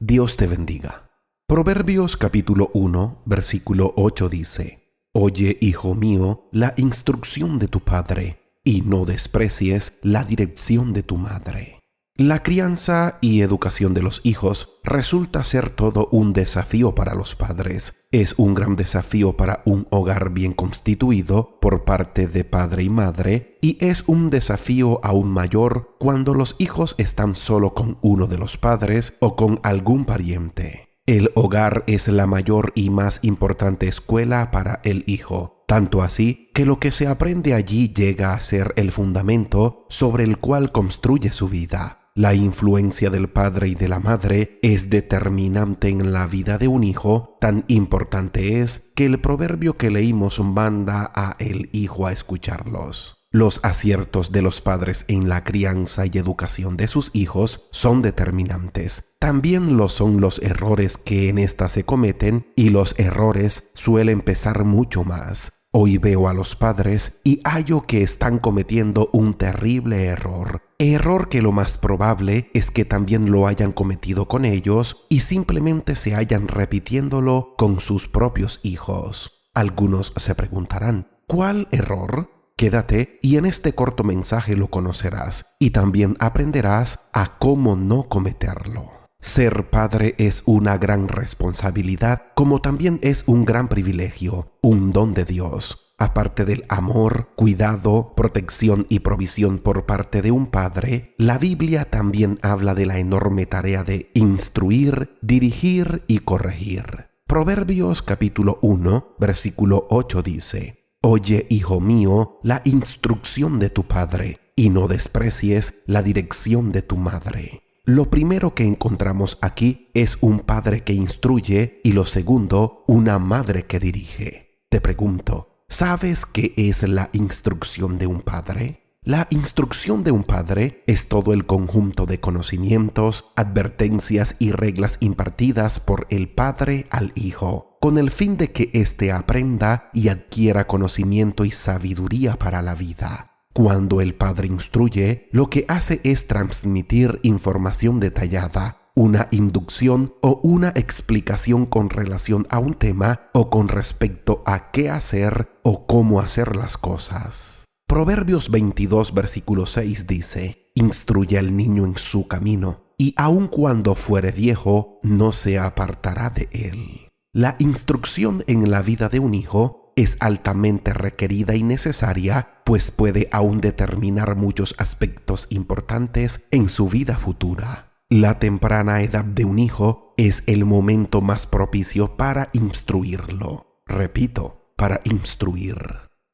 Dios te bendiga. Proverbios capítulo 1, versículo 8 dice: Oye, hijo mío, la instrucción de tu padre, y no desprecies la dirección de tu madre. La crianza y educación de los hijos resulta ser todo un desafío para los padres. Es un gran desafío para un hogar bien constituido por parte de padre y madre, y es un desafío aún mayor cuando los hijos están solo con uno de los padres o con algún pariente. El hogar es la mayor y más importante escuela para el hijo, tanto así que lo que se aprende allí llega a ser el fundamento sobre el cual construye su vida. La influencia del padre y de la madre es determinante en la vida de un hijo. Tan importante es que el proverbio que leímos manda a el hijo a escucharlos. Los aciertos de los padres en la crianza y educación de sus hijos son determinantes. También lo son los errores que en esta se cometen, y los errores suelen pesar mucho más. Hoy veo a los padres y hallo que están cometiendo un terrible error que lo más probable es que también lo hayan cometido con ellos y simplemente se hayan repitiéndolo con sus propios hijos. Algunos se preguntarán, ¿cuál error? Quédate y en este corto mensaje lo conocerás y también aprenderás a cómo no cometerlo. Ser padre es una gran responsabilidad, como también es un gran privilegio, un don de Dios. Aparte del amor, cuidado, protección y provisión por parte de un padre, la Biblia también habla de la enorme tarea de instruir, dirigir y corregir. Proverbios capítulo 1, versículo 8 dice: Oye, hijo mío, la instrucción de tu padre, y no desprecies la dirección de tu madre. Lo primero que encontramos aquí es un padre que instruye y lo segundo, una madre que dirige. Te pregunto, ¿sabes qué es la instrucción de un padre? La instrucción de un padre es todo el conjunto de conocimientos, advertencias y reglas impartidas por el padre al hijo, con el fin de que éste aprenda y adquiera conocimiento y sabiduría para la vida. Cuando el padre instruye, lo que hace es transmitir información detallada, una inducción o una explicación con relación a un tema o con respecto a qué hacer o cómo hacer las cosas. Proverbios 22, versículo 6 dice: Instruye al niño en su camino, y aun cuando fuere viejo, no se apartará de él. La instrucción en la vida de un hijo es altamente requerida y necesaria, pues puede aún determinar muchos aspectos importantes en su vida futura. La temprana edad de un hijo es el momento más propicio para instruirlo. Repito, para instruir.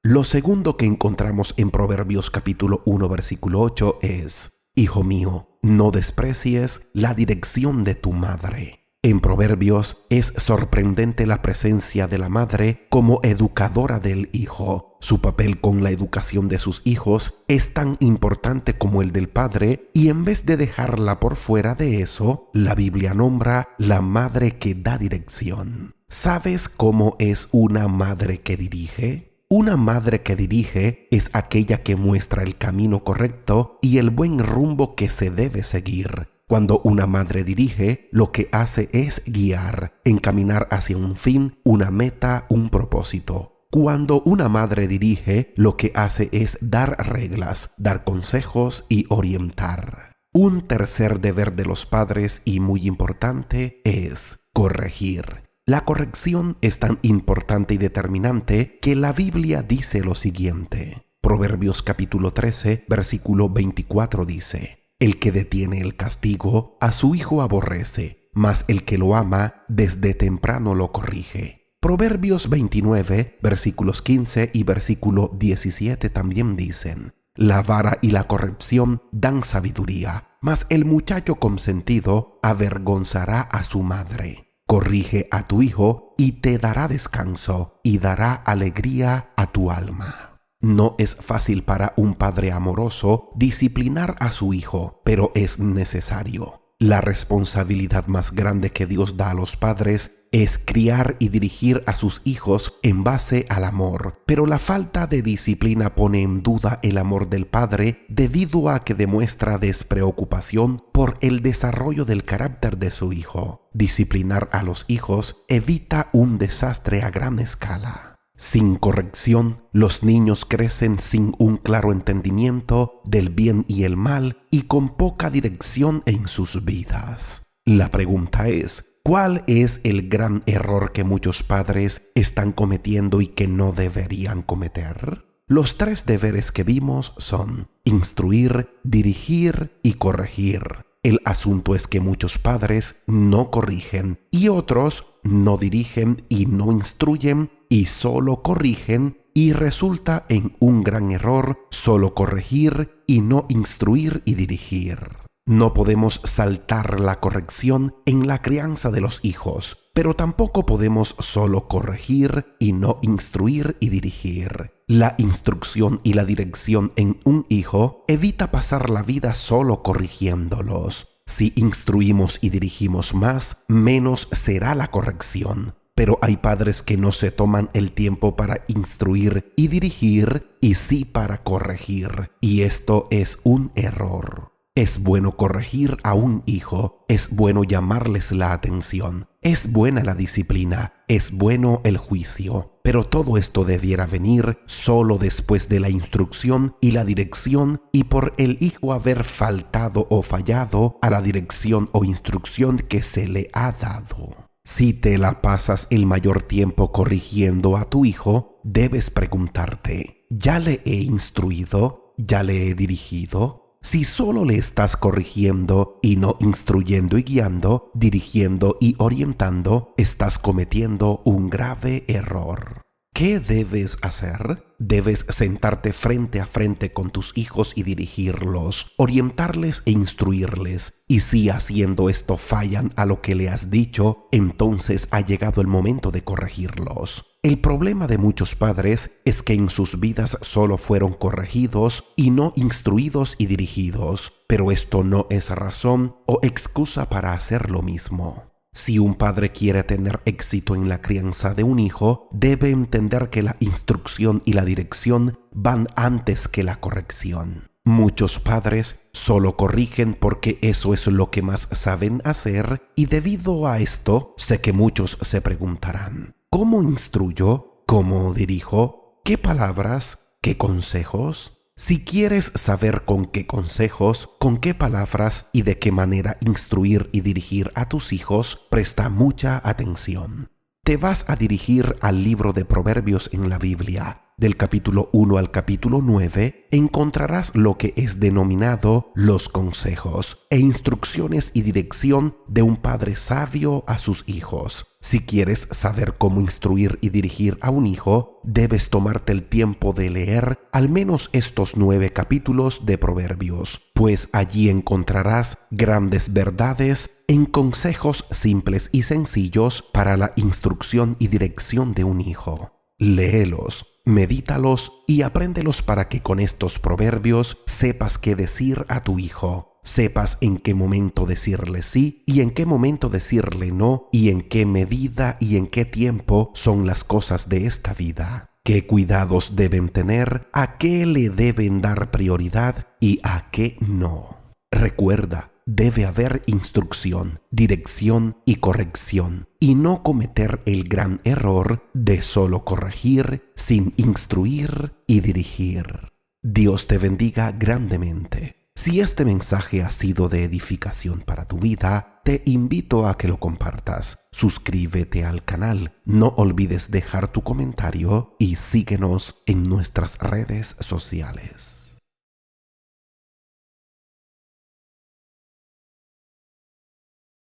Lo segundo que encontramos en Proverbios capítulo 1, versículo 8 es: Hijo mío, no desprecies la dirección de tu madre. En Proverbios es sorprendente la presencia de la madre como educadora del hijo. Su papel con la educación de sus hijos es tan importante como el del padre, y en vez de dejarla por fuera de eso, la Biblia nombra la madre que da dirección. ¿Sabes cómo es una madre que dirige? Una madre que dirige es aquella que muestra el camino correcto y el buen rumbo que se debe seguir. Cuando una madre dirige, lo que hace es guiar, encaminar hacia un fin, una meta, un propósito. Cuando una madre dirige, lo que hace es dar reglas, dar consejos y orientar. Un tercer deber de los padres y muy importante es corregir. La corrección es tan importante y determinante que la Biblia dice lo siguiente. Proverbios capítulo 13, versículo 24 dice: El que detiene el castigo a su hijo aborrece, mas el que lo ama desde temprano lo corrige. Proverbios 29, versículos 15 y versículo 17 también dicen: La vara y la corrección dan sabiduría, mas el muchacho consentido avergonzará a su madre. Corrige a tu hijo y te dará descanso y dará alegría a tu alma. No es fácil para un padre amoroso disciplinar a su hijo, pero es necesario. La responsabilidad más grande que Dios da a los padres es criar y dirigir a sus hijos en base al amor, pero la falta de disciplina pone en duda el amor del padre debido a que demuestra despreocupación por el desarrollo del carácter de su hijo. Disciplinar a los hijos evita un desastre a gran escala. Sin corrección, los niños crecen sin un claro entendimiento del bien y el mal y con poca dirección en sus vidas. La pregunta es, ¿cuál es el gran error que muchos padres están cometiendo y que no deberían cometer? Los 3 deberes que vimos son instruir, dirigir y corregir. El asunto es que muchos padres no corrigen y otros no dirigen y no instruyen y solo corrigen, y resulta en un gran error solo corregir y no instruir y dirigir. No podemos saltar la corrección en la crianza de los hijos, pero tampoco podemos solo corregir y no instruir y dirigir. La instrucción y la dirección en un hijo evita pasar la vida solo corrigiéndolos. Si instruimos y dirigimos más, menos será la corrección. Pero hay padres que no se toman el tiempo para instruir y dirigir y sí para corregir, y esto es un error. Es bueno corregir a un hijo, es bueno llamarles la atención, es buena la disciplina, es bueno el juicio, pero todo esto debiera venir solo después de la instrucción y la dirección y por el hijo haber faltado o fallado a la dirección o instrucción que se le ha dado. Si te la pasas el mayor tiempo corrigiendo a tu hijo, debes preguntarte, ¿ya le he instruido? ¿Ya le he dirigido? Si solo le estás corrigiendo y no instruyendo y guiando, dirigiendo y orientando, estás cometiendo un grave error. ¿Qué debes hacer? Debes sentarte frente a frente con tus hijos y dirigirlos, orientarles e instruirles. Y si haciendo esto fallan a lo que le has dicho, entonces ha llegado el momento de corregirlos. El problema de muchos padres es que en sus vidas solo fueron corregidos y no instruidos y dirigidos, pero esto no es razón o excusa para hacer lo mismo. Si un padre quiere tener éxito en la crianza de un hijo, debe entender que la instrucción y la dirección van antes que la corrección. Muchos padres solo corrigen porque eso es lo que más saben hacer y debido a esto sé que muchos se preguntarán, ¿cómo instruyo? ¿Cómo dirijo? ¿Qué palabras? ¿Qué consejos? Si quieres saber con qué consejos, con qué palabras y de qué manera instruir y dirigir a tus hijos, presta mucha atención. Te vas a dirigir al libro de Proverbios en la Biblia. Del capítulo 1 al capítulo 9 encontrarás lo que es denominado los consejos e instrucciones y dirección de un padre sabio a sus hijos. Si quieres saber cómo instruir y dirigir a un hijo, debes tomarte el tiempo de leer al menos estos 9 capítulos de Proverbios, pues allí encontrarás grandes verdades en consejos simples y sencillos para la instrucción y dirección de un hijo. Léelos, medítalos y apréndelos para que con estos proverbios sepas qué decir a tu hijo, sepas en qué momento decirle sí y en qué momento decirle no y en qué medida y en qué tiempo son las cosas de esta vida. Qué cuidados deben tener, a qué le deben dar prioridad y a qué no. Recuerda, debe haber instrucción, dirección y corrección, y no cometer el gran error de solo corregir sin instruir y dirigir. Dios te bendiga grandemente. Si este mensaje ha sido de edificación para tu vida, te invito a que lo compartas. Suscríbete al canal, no olvides dejar tu comentario y síguenos en nuestras redes sociales.